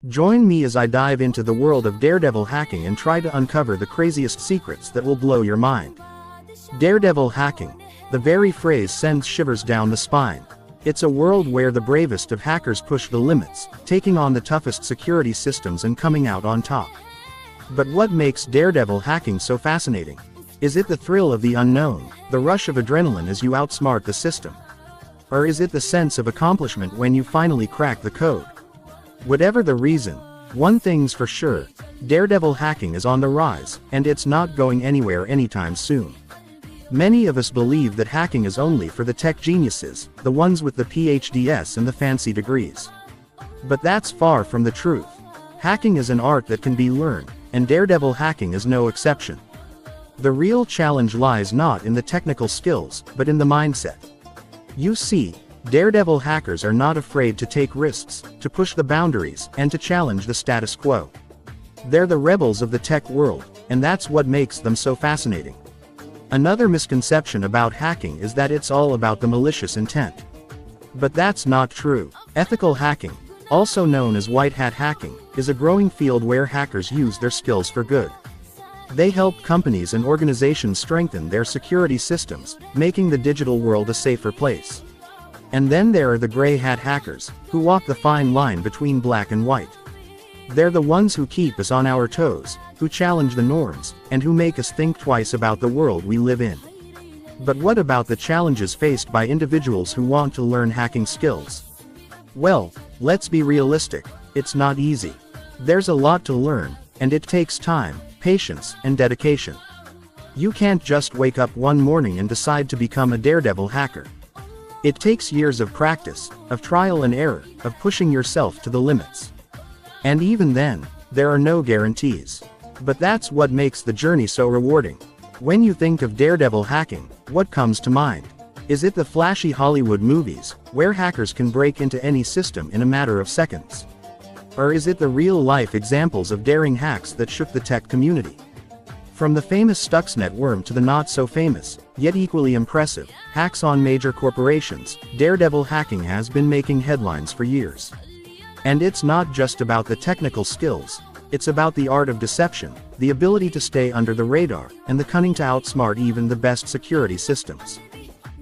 Join me as I dive into the world of daredevil hacking and try to uncover the craziest secrets that will blow your mind. Daredevil hacking. The very phrase sends shivers down the spine. It's a world where the bravest of hackers push the limits, taking on the toughest security systems and coming out on top. But what makes daredevil hacking so fascinating? Is it the thrill of the unknown, the rush of adrenaline as you outsmart the system? Or is it the sense of accomplishment when you finally crack the code? Whatever the reason, one thing's for sure, daredevil hacking is on the rise, and it's not going anywhere anytime soon. Many of us believe that hacking is only for the tech geniuses, the ones with the PhDs and the fancy degrees. But that's far from the truth. Hacking is an art that can be learned, and daredevil hacking is no exception. The real challenge lies not in the technical skills, but in the mindset. You see, daredevil hackers are not afraid to take risks, to push the boundaries, and to challenge the status quo. They're the rebels of the tech world, and that's what makes them so fascinating. Another misconception about hacking is that it's all about the malicious intent. But that's not true. Ethical hacking, also known as white hat hacking, is a growing field where hackers use their skills for good. They help companies and organizations strengthen their security systems, making the digital world a safer place. And then there are the gray hat hackers, who walk the fine line between black and white. They're the ones who keep us on our toes, who challenge the norms, and who make us think twice about the world we live in. But what about the challenges faced by individuals who want to learn hacking skills? Well, let's be realistic, it's not easy. There's a lot to learn, and it takes time, patience, and dedication. You can't just wake up one morning and decide to become a daredevil hacker. It takes years of practice, of trial and error, of pushing yourself to the limits. And even then, there are no guarantees. But that's what makes the journey so rewarding. When you think of daredevil hacking, what comes to mind? Is it the flashy Hollywood movies, where hackers can break into any system in a matter of seconds? Or is it the real-life examples of daring hacks that shook the tech community? From the famous Stuxnet worm to the not-so-famous, yet equally impressive, hacks on major corporations, daredevil hacking has been making headlines for years. And it's not just about the technical skills, it's about the art of deception, the ability to stay under the radar, and the cunning to outsmart even the best security systems.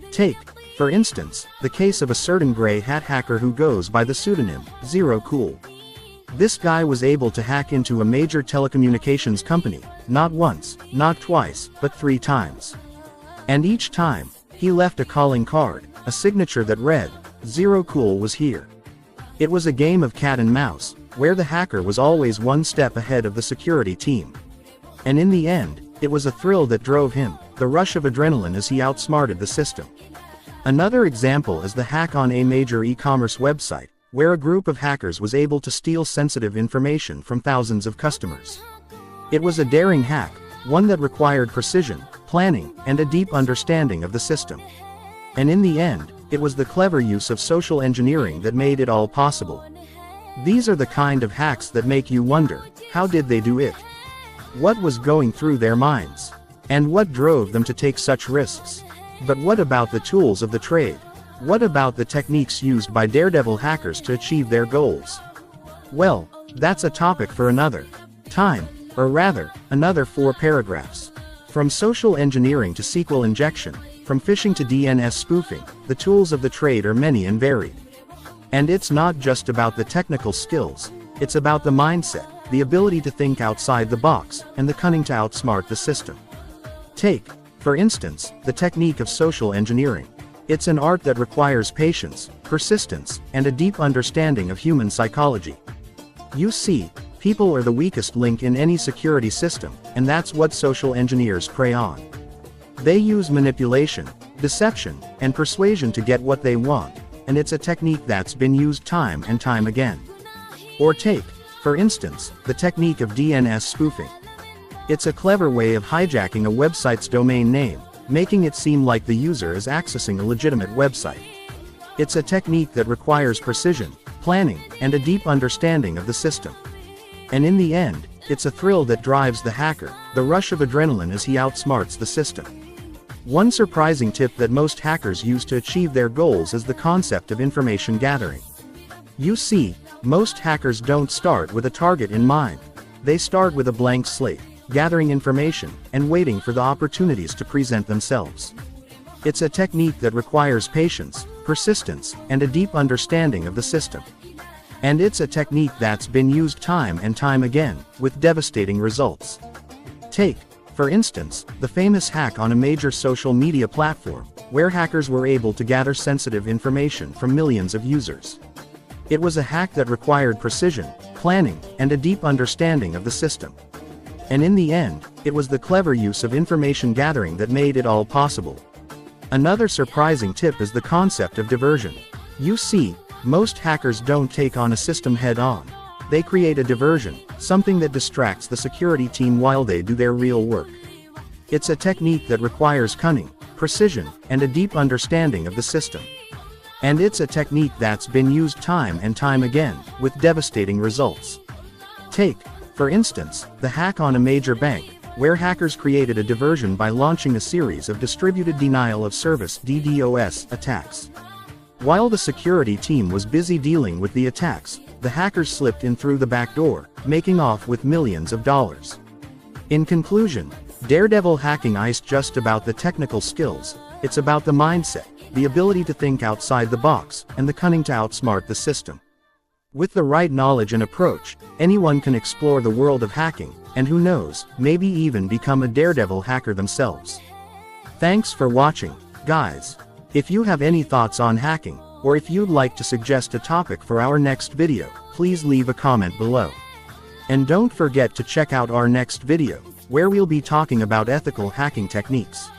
Take, for instance, the case of a certain gray hat hacker who goes by the pseudonym Zero Cool. This guy was able to hack into a major telecommunications company, not once, not twice, but 3 times. And each time, he left a calling card, a signature that read, "Zero Cool was here." It was a game of cat and mouse, where the hacker was always one step ahead of the security team. And in the end, it was a thrill that drove him, the rush of adrenaline as he outsmarted the system. Another example is the hack on a major e-commerce website, where a group of hackers was able to steal sensitive information from thousands of customers. It was a daring hack, one that required precision, planning, and a deep understanding of the system. And in the end, it was the clever use of social engineering that made it all possible. These are the kind of hacks that make you wonder, how did they do it? What was going through their minds? And what drove them to take such risks? But what about the tools of the trade? What about the techniques used by daredevil hackers to achieve their goals? Well, that's a topic for another time, or rather, another 4 paragraphs. From social engineering to SQL injection, from phishing to DNS spoofing, the tools of the trade are many and varied. And it's not just about the technical skills, it's about the mindset, the ability to think outside the box, and the cunning to outsmart the system. Take, for instance, the technique of social engineering. It's an art that requires patience, persistence, and a deep understanding of human psychology. You see, people are the weakest link in any security system, and that's what social engineers prey on. They use manipulation, deception, and persuasion to get what they want, and it's a technique that's been used time and time again. Or take, for instance, the technique of DNS spoofing. It's a clever way of hijacking a website's domain name, making it seem like the user is accessing a legitimate website. It's a technique that requires precision, planning, and a deep understanding of the system. And in the end, it's a thrill that drives the hacker, the rush of adrenaline as he outsmarts the system. One surprising tip that most hackers use to achieve their goals is the concept of information gathering. You see, Most hackers don't start with a target in mind. They start with a blank slate, gathering information, and waiting for the opportunities to present themselves. It's a technique that requires patience, persistence, and a deep understanding of the system. And it's a technique that's been used time and time again, with devastating results. Take, for instance, the famous hack on a major social media platform, where hackers were able to gather sensitive information from millions of users. It was a hack that required precision, planning, and a deep understanding of the system. And in the end, it was the clever use of information gathering that made it all possible. Another surprising tip is the concept of diversion. You see, most hackers don't take on a system head-on. They create a diversion, something that distracts the security team while they do their real work. It's a technique that requires cunning, precision, and a deep understanding of the system. And it's a technique that's been used time and time again, with devastating results. Take, for instance, the hack on a major bank, where hackers created a diversion by launching a series of distributed denial-of-service (DDoS) attacks. While the security team was busy dealing with the attacks, the hackers slipped in through the back door, making off with millions of dollars. In conclusion, daredevil hacking isn't just about the technical skills, it's about the mindset, the ability to think outside the box, and the cunning to outsmart the system. With the right knowledge and approach, anyone can explore the world of hacking, and who knows, maybe even become a daredevil hacker themselves. Thanks for watching, guys. If you have any thoughts on hacking, or if you'd like to suggest a topic for our next video, please leave a comment below. And don't forget to check out our next video, where we'll be talking about ethical hacking techniques.